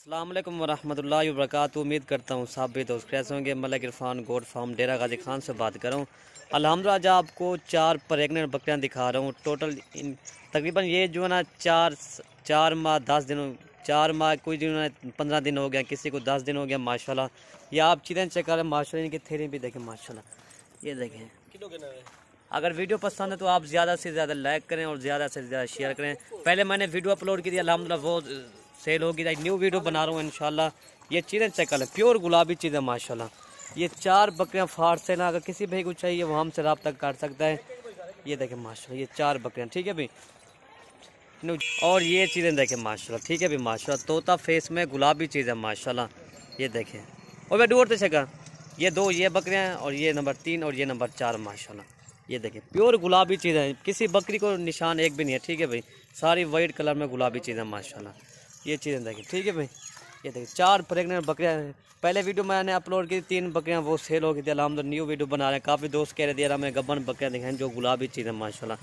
अस्सलाम वालेकुम वरहमतुल्लाहि वबरकातुहू। उम्मीद करता हूँ सब भी दोस्त कैसे होंगे। मलिक इरफान गोट फार्म डेरा गाजी खान से बात कर रहा हूँ। अल्हम्दुलिल्लाह आज आपको 4 प्रेगनेंट बकरियाँ दिखा रहा हूँ। टोटल तकरीबन ये जो है ना चार माह 10 दिन, 4 माह कोई जो है 15 दिन हो गया, किसी को 10 दिन हो गया माशाल्लाह। ये आप चीज़ें चेक करें माशाल्लाह, इनकी थेरी भी देखें माशाल्लाह। ये देखें, अगर वीडियो पसंद है तो आप ज़्यादा से ज़्यादा लाइक करें और ज़्यादा से ज़्यादा शेयर करें। पहले मैंने वीडियो अपलोड की थी, अल्हम्दुलिल्लाह वो सेल होगी। न्यू वीडियो बना रहा हूँ इंशाल्लाह। ये चीज़ें चेक करें, प्योर गुलाबी चीज़ें माशाल्लाह। ये 4 बकरियाँ फाड़ से ना, अगर किसी भाई को चाहिए वो हमसे रब्ता कर सकता है। ये देखें माशाल्लाह, ये 4 बकरियाँ, ठीक है भाई। और ये चीज़ें देखें माशाल्लाह, ठीक है भाई माशाल्लाह। तोता फेस में गुलाबी चीज़ है माशाल्लाह। ये देखें, और मैं दूर से चेक, ये 2 ये बकरियाँ हैं और ये नंबर 3 और ये नंबर 4 माशाल्लाह। ये देखें प्योर गुलाबी चीज़ है, किसी बकरी को निशान एक भी नहीं है, ठीक है भाई। सारी वाइट कलर में गुलाबी चीज़ है माशाल्लाह। ये चीज़ें देखें, ठीक है भाई। ये देखिए 4 प्रेगनेंट बकरियाँ हैं। पहले वीडियो मैंने अपलोड की 3 बकरियाँ, वो सेल हो गई थी अल्हम्दुलिल्लाह। न्यू वीडियो बना रहे हैं, काफ़ी दोस्त कह रहे थे यार हमें गब्बन बकरियाँ दिखाएं जो गुलाबी चीज़ है माशाल्लाह।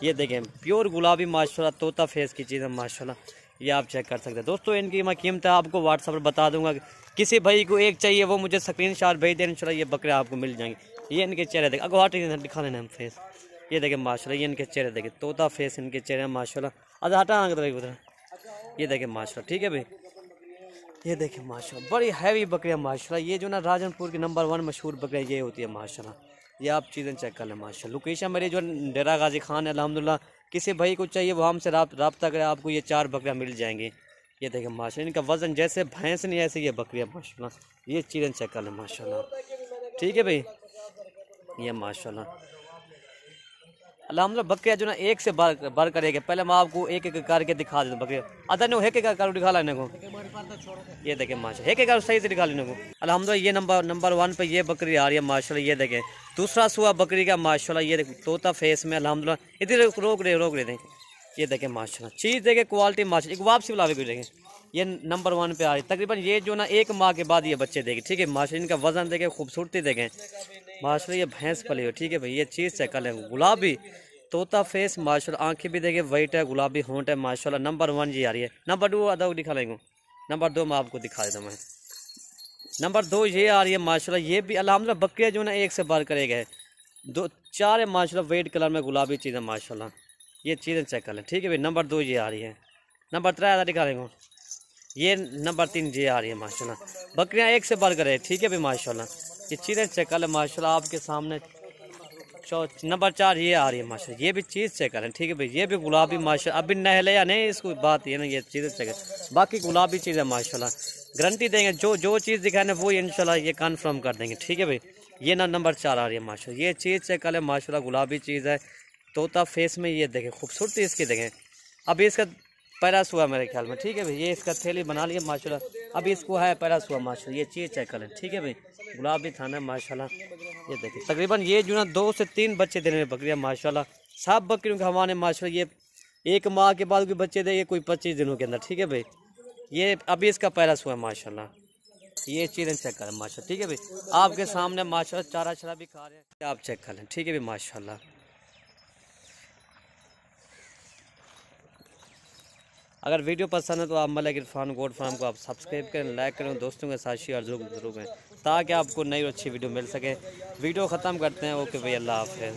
ये देखें प्योर गुलाबी माशाल्लाह, तोता फेस की चीज़ है माशाल्लाह। ये आप चेक कर सकते हैं दोस्तों। इनकी मैं कीमत आपको व्हाट्सएप पर बता दूंगा। किसी भाई को एक चाहिए वो मुझे स्क्रीनशॉट भेज दें, इंशाल्लाह ये बकरियाँ आपको मिल जाएंगी। ये इनके चेहरे देखें, अगर दिखा देना हम फेस। ये देखें माशाल्लाह, ये इनके चेहरे देखें, तोता फेस इनके चेहरे माशाल्लाह। अगर हटा उधर, ये देखें माशाल्लाह, ठीक है भाई। ये देखें माशाल्लाह, बड़ी हैवी बकरियाँ माशाल्लाह। ये जो ना राजनपुर की नंबर 1 मशहूर बकरियाँ ये होती है माशाल्लाह। ये आप चीज़ें चेक कर लें माशाल्लाह। लोकेशन मेरी जो डेरा गाजी खान है अल्हम्दुलिल्लाह। किसी भाई को चाहिए वो हमसे रब्ता करें, आपको ये 4 बकरियाँ मिल जाएंगी। ये देखें माशाल्लाह, इनका वज़न जैसे भैंस नहीं ऐसे ये बकरियाँ माशाल्लाह। ये चीज़ें चेक कर लें माशाल्लाह, ठीक है भाई। ये माशाल्लाह अल्हम्दुलिल्लाह बकरियाँ जो ना एक से बार करेंगे। पहले मैं आपको एक एक करके दिखा देता बकरियाँ। अदर ने एक कर दिखा लेने को। ये देखें माशा, एक सही से दिखा लेने को। अल्हम्दुलिल्लाह ये नंबर 1 पे ये बकरी आ रही है माशाल्लाह। ये देखें दूसरा सुआ बकरी का माशाल्लाह। ये तोता फेस में अल्हम्दुलिल्लाह। इधर रोक रहे थे। ये देखें माशाल्लाह, चीज़ देखें क्वालिटी माशाल्लाह। एक वापसी बुलावे को देखें, ये नंबर 1 पे आ रही तकरीबन। ये जो ना 1 माह के बाद ये बच्चे देखें, ठीक है माशाल्लाह। इनका वजन देखें, खूबसूरती देखें माशाल्लाह। ये भैंस पली हो, ठीक है भाई। ये चीज़ चेक कर लें, गुलाबी तोता फेस माशाल्लाह। आंखें भी देखें वाइट है, गुलाबी होंठ है माशाल्लाह। नंबर 1 ये आ रही है। नंबर 2 अदा दिखा लेंगे। नंबर 2 मैं आपको दिखा देता मैं। नंबर 2 ये आ रही है माशाल्लाह। ये भी अल्हम्दुलिल्लाह बकरियाँ जो ना एक से बार करे गए 2-4 है माशाल्लाह। वाइट कलर में गुलाबी चीज़ है माशाल्लाह। ये चीज़ें चेक कर लें, ठीक है भाई। नंबर 2 ये आ रही है। नंबर 3 अदा दिखा लेंगे। ये नंबर 3 ये आ रही है माशाल्लाह। बकरियाँ एक से बार करे, ठीक है भाई माशाल्लाह। ये चीज़ें चेक कर लें माशाल्लाह आपके सामने। नंबर 4 ये आ रही है माशाल्लाह। ये भी चीज़ चेक करें, ठीक है भाई। ये भी गुलाबी माशाल्लाह। अभी नहले या नहीं इसको बात ये ना, ये चीज़ें चेक करें। बाकी गुलाबी चीज़ है माशाल्लाह। गारंटी देंगे जो चीज़ दिखाने वो इंशाल्लाह ये कन्फर्म कर देंगे, ठीक है भाई। ये ना नंबर 4 आ रही है माशाल्लाह। ये चीज़ चेक करें माशाल्लाह, गुलाबी चीज़ है तोता फेस में। ये देखें खूबसूरती इसकी देखें। अभी इसका पैरास हुआ मेरे ख्याल में, ठीक है भाई। ये इसका थैली बना लिया माशाल्लाह। अभी इसको है पैरास हुआ माशाल्लाह। ये चीज़ चेक करें, ठीक है भाई। गुलाबी थाना माशाल्लाह। ये देखिए तकरीबन ये जो ना 2 से 3 बच्चे देने में बकरियाँ माशाल्लाह। सब बकरियों के हवाने माशाल्लाह। ये 1 माह के बाद कोई बच्चे देंगे, कोई 25 दिनों के अंदर, ठीक है भाई। ये अभी इसका पैरास हुआ माशाल्लाह। ये चीज़ें चेक करें माशाल्लाह, ठीक है भाई। आपके सामने माशाल्लाह चारा चरा भी खा रहे हैं, आप चेक कर लें, ठीक है भाई माशाल्लाह। अगर वीडियो पसंद है तो आप मलिक इरफान गोट फार्म को आप सब्सक्राइब करें, लाइक करें, दोस्तों के साथ शेयर जरूर करें ताकि आपको नई अच्छी वीडियो मिल सके। वीडियो ख़त्म करते हैं। ओके भाई, अल्लाह हाफ़िज़।